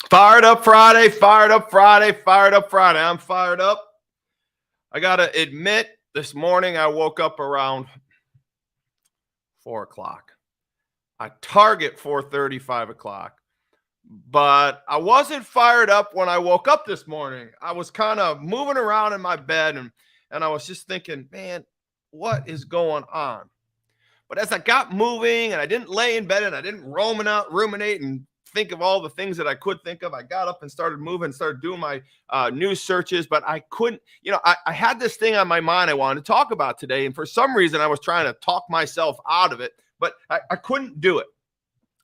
Fired up Friday, fired up Friday, fired up Friday. I'm fired up. I got to admit, this morning I woke up around 4 o'clock. I target 4:30, 5 o'clock. But I wasn't fired up when I woke up this morning. I was kind of moving around in my bed and I was just thinking, man, what is going on? But as I got moving and I didn't lay in bed and I didn't ruminate and think of all the things that I could think of, I got up and started moving, started doing my news searches, but I couldn't, I had this thing on my mind I wanted to talk about today. And for some reason, I was trying to talk myself out of it, but I couldn't do it.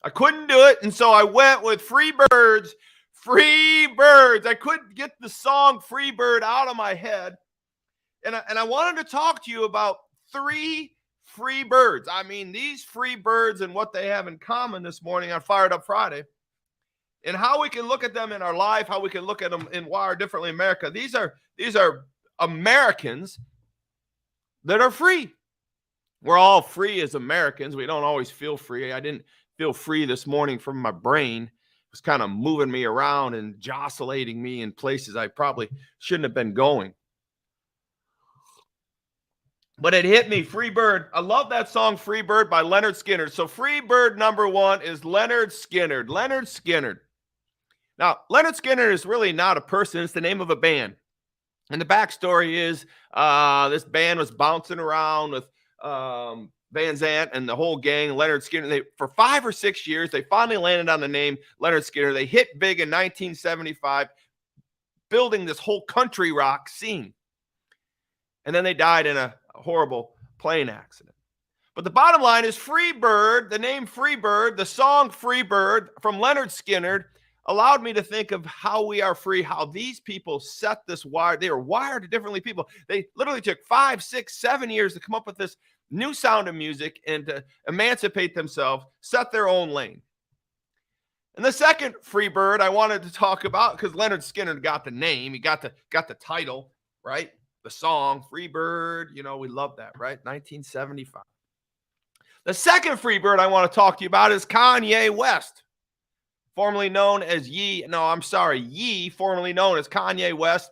I couldn't do it. And so I went with Free Birds, Free Birds. I couldn't get the song Free Bird out of my head. And I wanted to talk to you about three free birds. I mean, these free birds and what they have in common this morning on Fired Up Friday, and how we can look at them in our life, how we can look at them in Wired Differently America. These are Americans that are free. We're all free as Americans. We don't always feel free. I didn't feel free this morning from my brain. It was kind of moving me around and jostling me in places I probably shouldn't have been going. But it hit me, Free Bird. I love that song, Free Bird by Lynyrd Skynyrd. So Free Bird number one is Lynyrd Skynyrd. Lynyrd Skynyrd. Now, Lynyrd Skynyrd is really not a person. It's the name of a band. And the backstory is this band was bouncing around with Van Zant and the whole gang, Lynyrd Skynyrd. For 5 or 6 years, they finally landed on the name Lynyrd Skynyrd. They hit big in 1975, building this whole country rock scene. And then they died in a horrible plane accident. But the bottom line is Free Bird, the name Free Bird, the song Free Bird from Lynyrd Skynyrd allowed me to think of how we are free, how these people set this wire. They are wired differently people. They literally took 5, 6, 7 years to come up with this new sound of music and to emancipate themselves, set their own lane. And the second Free Bird I wanted to talk about, because Lynyrd Skynyrd got the name, he got the title, right? The song, Free Bird, we love that, right? 1975. The second Free Bird I want to talk to you about is Kanye West, formerly known as Ye, formerly known as Kanye West.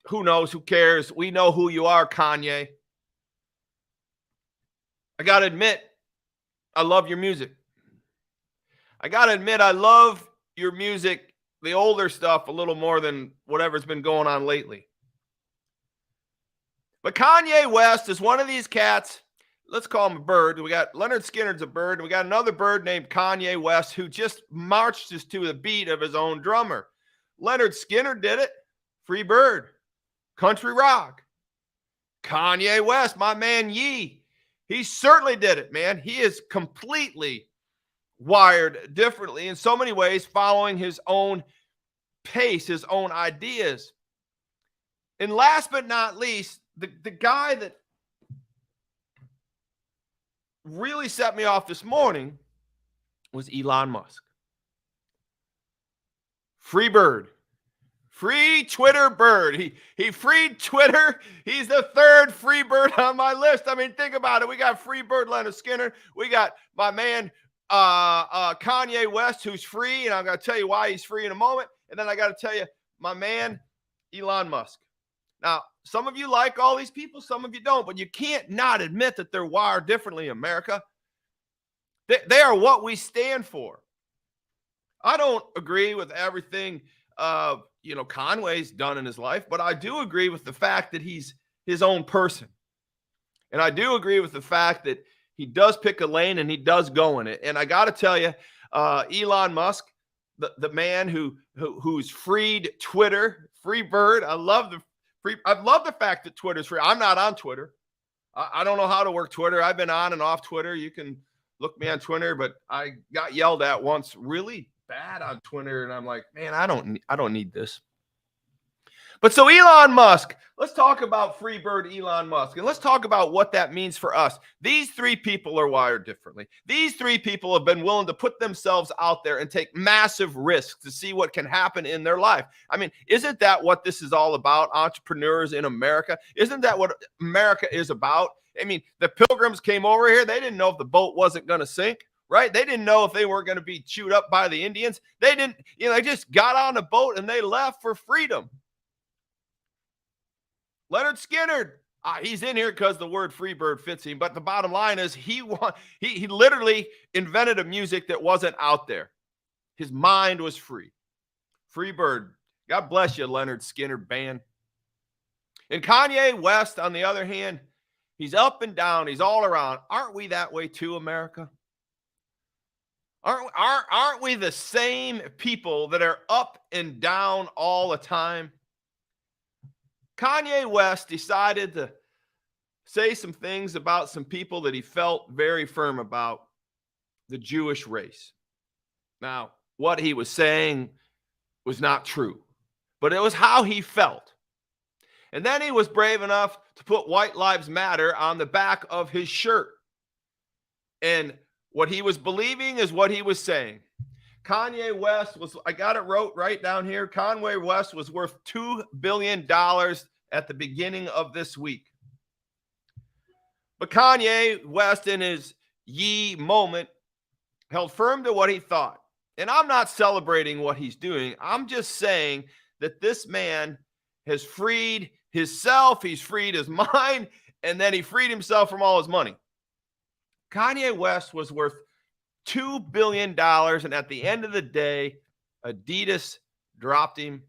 Who knows? Who cares? We know who you are, Kanye. I got to admit, I love your music. I got to admit, I love your music, the older stuff, a little more than whatever's been going on lately. But Kanye West is one of these cats. Let's call him a bird. We got Lynyrd Skynyrd's a bird. And we got another bird named Kanye West who just marches to the beat of his own drummer. Lynyrd Skynyrd did it. Free Bird. Country rock. Kanye West, my man Ye. He certainly did it, man. He is completely wired differently in so many ways, following his own pace, his own ideas. And last but not least, the guy that really set me off this morning was Elon Musk. Free bird. Free Twitter bird. He freed Twitter. He's the third free bird on my list. I mean, think about it. We got Free Bird Lynyrd Skynyrd. We got my man Kanye West, who's free, and I'm going to tell you why he's free in a moment. And then I got to tell you, my man Elon Musk. Now, some of you like all these people, some of you don't, but you can't not admit that they're wired differently in America. They are what we stand for. I don't agree with everything Conway's done in his life, but I do agree with the fact that he's his own person. And I do agree with the fact that he does pick a lane and he does go in it. And I got to tell you, Elon Musk, the man who's freed Twitter, Free Bird. I love the fact that Twitter's free. I'm not on Twitter. I don't know how to work Twitter. I've been on and off Twitter. You can look me on Twitter, but I got yelled at once really bad on Twitter, and I'm like, man, I don't need this. But so Elon Musk, let's talk about Free Bird Elon Musk, and let's talk about what that means for us. These three people are wired differently. These three people have been willing to put themselves out there and take massive risks to see what can happen in their life. I mean, isn't that what this is all about, entrepreneurs in America? Isn't that what America is about? I mean, the Pilgrims came over here. They didn't know if the boat wasn't going to sink, right? They didn't know if they were going to be chewed up by the Indians. They didn't, they just got on a boat and they left for freedom. Lynyrd Skynyrd, he's in here because the word Freebird fits him. But the bottom line is he literally invented a music that wasn't out there. His mind was free. Freebird. God bless you, Lynyrd Skynyrd band. And Kanye West, on the other hand, he's up and down. He's all around. Aren't we that way too, America? Aren't we the same people that are up and down all the time? Kanye West decided to say some things about some people that he felt very firm about, the Jewish race. Now, what he was saying was not true, but it was how he felt. And then he was brave enough to put White Lives Matter on the back of his shirt. And what he was believing is what he was saying. Kanye West was, I got it wrote right down here, Kanye West was worth $2 billion at the beginning of this week. But Kanye West, in his ye moment, held firm to what he thought. And I'm not celebrating what he's doing. I'm just saying that this man has freed himself, he's freed his mind, and then he freed himself from all his money. Kanye West was worth $2 billion, and at the end of the day, Adidas dropped him.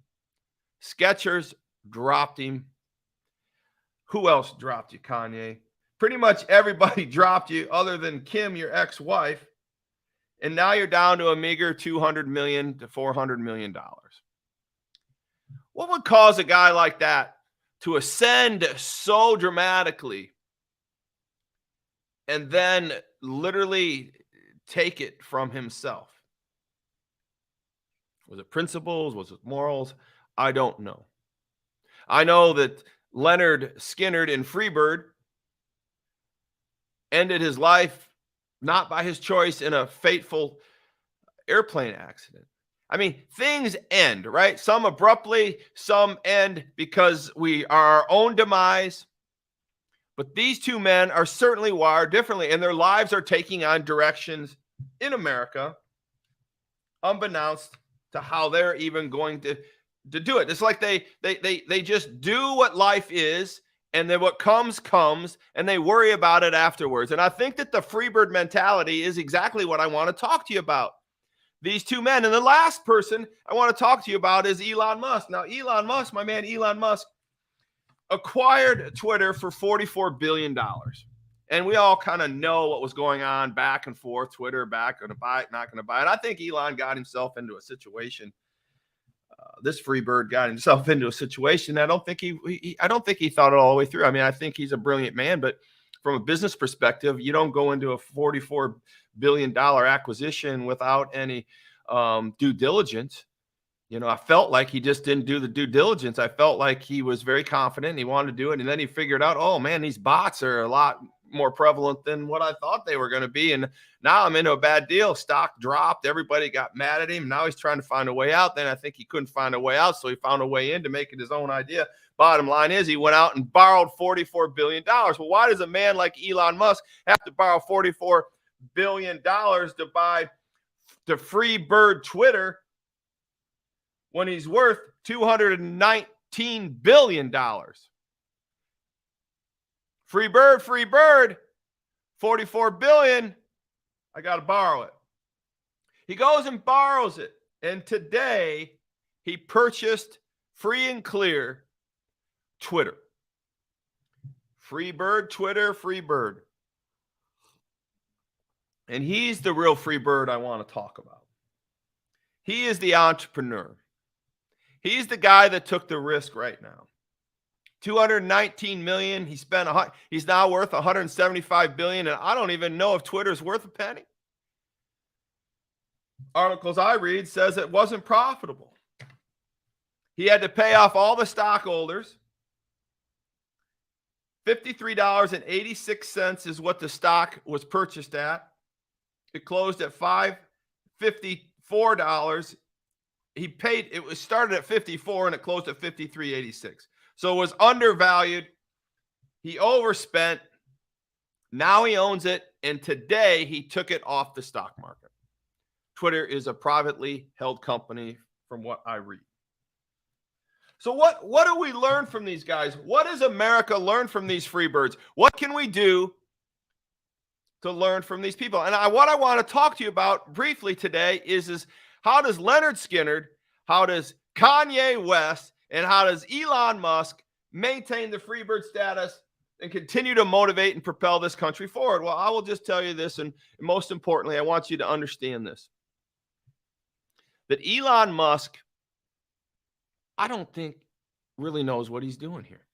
Skechers dropped him. Who else dropped you, Kanye? Pretty much everybody dropped you other than Kim, your ex-wife. And now you're down to a meager $200 million to $400 million. What would cause a guy like that to ascend so dramatically and then literally take it from himself? Was it principles? Was it morals? I don't know. I know that Lynyrd Skynyrd and Freebird ended his life not by his choice in a fateful airplane accident. I mean, things end, right? Some abruptly, some end because we are our own demise. But these two men are certainly wired differently, and their lives are taking on directions in America, unbeknownst to how they're even going to do it. It's like they just do what life is, and then what comes, and they worry about it afterwards. And I think that the Freebird mentality is exactly what I want to talk to you about. These two men. And the last person I want to talk to you about is Elon Musk. Now, Elon Musk, my man Elon Musk, acquired Twitter for $44 billion. And we all kind of know what was going on back and forth. Twitter, back, going to buy it, not going to buy it. I think Elon got himself into a situation. This Freebird got himself into a situation. I don't think he thought it all the way through. I mean, I think he's a brilliant man, but from a business perspective, you don't go into a $44 billion acquisition without any due diligence. I felt like he just didn't do the due diligence. I felt like he was very confident. He wanted to do it. And then he figured out, oh man, these bots are a lot more prevalent than what I thought they were going to be. And now I'm into a bad deal. Stock dropped. Everybody got mad at him. Now he's trying to find a way out. Then I think he couldn't find a way out. So he found a way in to make it his own idea. Bottom line is he went out and borrowed $44 billion. Well, why does a man like Elon Musk have to borrow $44 billion to buy the Freebird Twitter when he's worth $219 billion? Freebird, $44 billion. I got to borrow it. He goes and borrows it. And today he purchased free and clear Twitter. Freebird, Twitter, Freebird. And he's the real Freebird I want to talk about. He is the entrepreneur. He's the guy that took the risk right now. $219 million. He's now worth $175 billion, and I don't even know if Twitter's worth a penny. Articles I read says it wasn't profitable. He had to pay off all the stockholders. $53.86 is what the stock was purchased at. It closed at $554. It started at 54 and it closed at 53.86. So it was undervalued. He overspent. Now he owns it. And today he took it off the stock market. Twitter is a privately held company from what I read. So what do we learn from these guys? What does America learn from these free birds? What can we do to learn from these people? And what I want to talk to you about briefly today is how does Lynyrd Skynyrd, how does Kanye West, and how does Elon Musk maintain the free bird status and continue to motivate and propel this country forward? Well, I will just tell you this, and most importantly, I want you to understand this, that Elon Musk, I don't think really knows what he's doing here.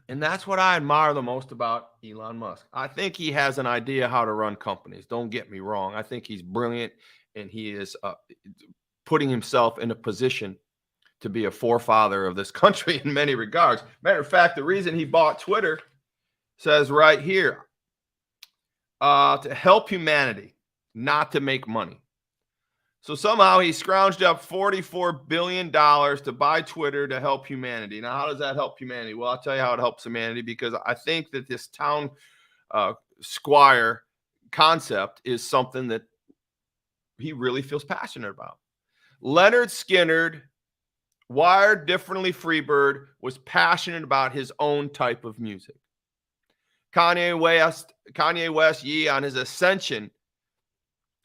And that's what I admire the most about Elon Musk. I think he has an idea how to run companies. Don't get me wrong. I think he's brilliant, and he is putting himself in a position to be a forefather of this country in many regards. Matter of fact, the reason he bought Twitter says right here, to help humanity, not to make money. So somehow he scrounged up $44 billion to buy Twitter to help humanity. Now, how does that help humanity? Well, I'll tell you how it helps humanity, because I think that this town squire concept is something that he really feels passionate about. Lynyrd Skynyrd, wired differently Freebird, was passionate about his own type of music. Kanye West, Ye, on his ascension,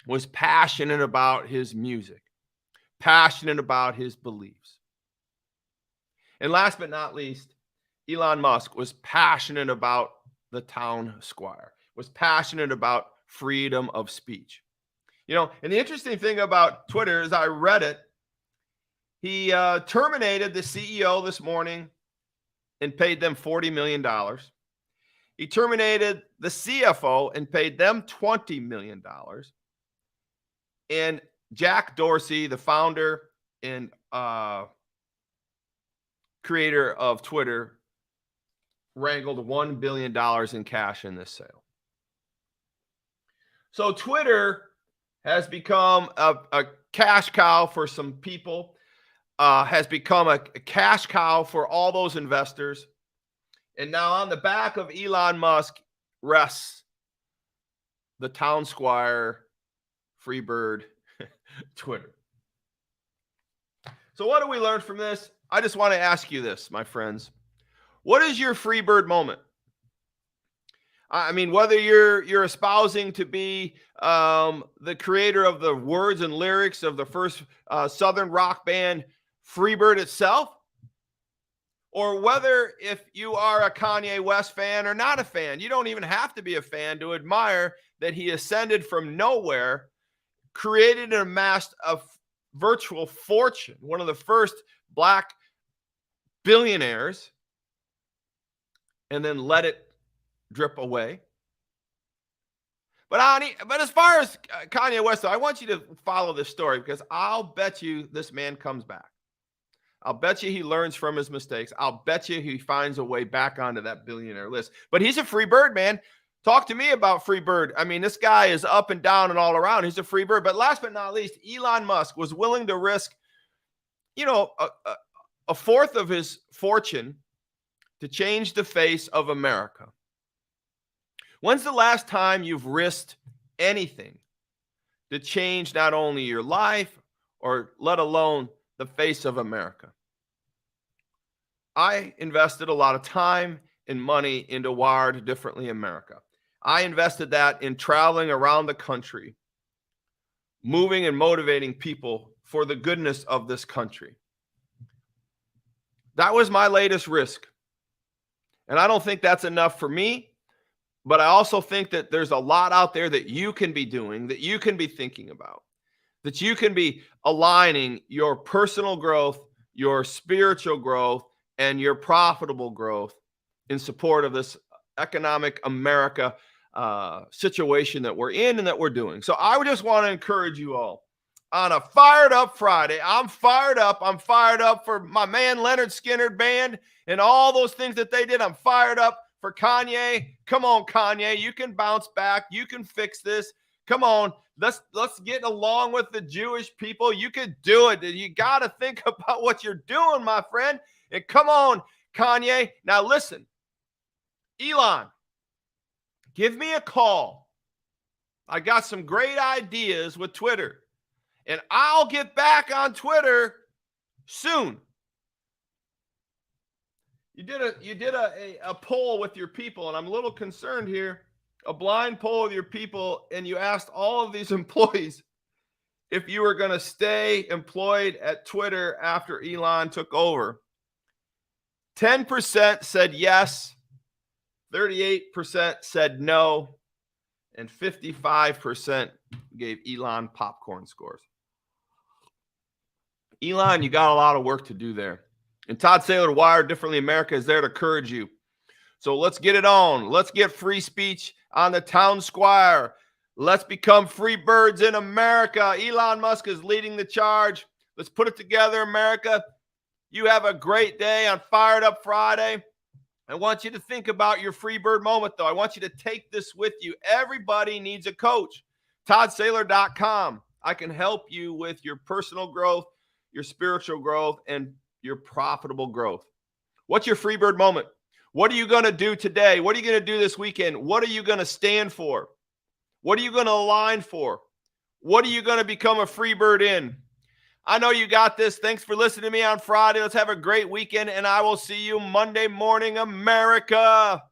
was passionate about his music, passionate about his beliefs. And last but not least, Elon Musk was passionate about the town squire, was passionate about freedom of speech. You know, and the interesting thing about Twitter is I read it. He terminated the CEO this morning and paid them $40 million. He terminated the CFO and paid them $20 million. And Jack Dorsey, the founder and creator of Twitter, wrangled $1 billion in cash in this sale. So Twitter has become a cash cow for some people, has become a cash cow for all those investors. And now on the back of Elon Musk rests the town squire, Freebird, Twitter. So what do we learn from this? I just want to ask you this, my friends. What is your Freebird moment? I mean, whether you're espousing to be the creator of the words and lyrics of the first Southern rock band Freebird itself, or whether if you are a Kanye West fan or not a fan, you don't even have to be a fan to admire that he ascended from nowhere, created and amassed a virtual fortune, one of the first black billionaires, and then let it drip away. But as far as Kanye West, I want you to follow this story, because I'll bet you this man comes back. I'll bet you he learns from his mistakes. I'll bet you he finds a way back onto that billionaire list. But he's a free bird, man. Talk to me about free bird. I mean, this guy is up and down and all around. He's a free bird. But last but not least, Elon Musk was willing to risk, a fourth of his fortune to change the face of America. When's the last time you've risked anything to change not only your life, or let alone the face of America? I invested a lot of time and money into Wired Differently America. I invested that in traveling around the country, moving and motivating people for the goodness of this country. That was my latest risk. And I don't think that's enough for me, but I also think that there's a lot out there that you can be doing, that you can be thinking about, that you can be aligning your personal growth, your spiritual growth, and your profitable growth in support of this economic America situation that we're in and that we're doing. So I would just want to encourage you all on a fired up Friday. I'm fired up. I'm fired up for my man Lynyrd Skynyrd band and all those things that they did. I'm fired up for Kanye. Come on, Kanye. You can bounce back. You can fix this. Come on. Let's get along with the Jewish people. You could do it. You got to think about what you're doing, my friend. And come on, Kanye. Now listen, Elon, give me a call. I got some great ideas with Twitter, and I'll get back on Twitter soon. You did a poll with your people, and I'm a little concerned here. A blind poll with your people, and you asked all of these employees if you were going to stay employed at Twitter after Elon took over. 10% said yes, 38% said no, and 55% gave Elon popcorn scores. Elon, you got a lot of work to do there. And Todd Saylor, Wired Differently America, is there to encourage you. So let's get it on. Let's get free speech on the town square. Let's become free birds in America. Elon Musk is leading the charge. Let's put it together, America. You have a great day on Fired Up Friday. I want you to think about your free bird moment, though. I want you to take this with you. Everybody needs a coach. ToddSaylor.com. I can help you with your personal growth, your spiritual growth, and your profitable growth. What's your free bird moment? What are you going to do today? What are you going to do this weekend? What are you going to stand for? What are you going to align for? What are you going to become a free bird in? I know you got this. Thanks for listening to me on Friday. Let's have a great weekend, and I will see you Monday morning, America.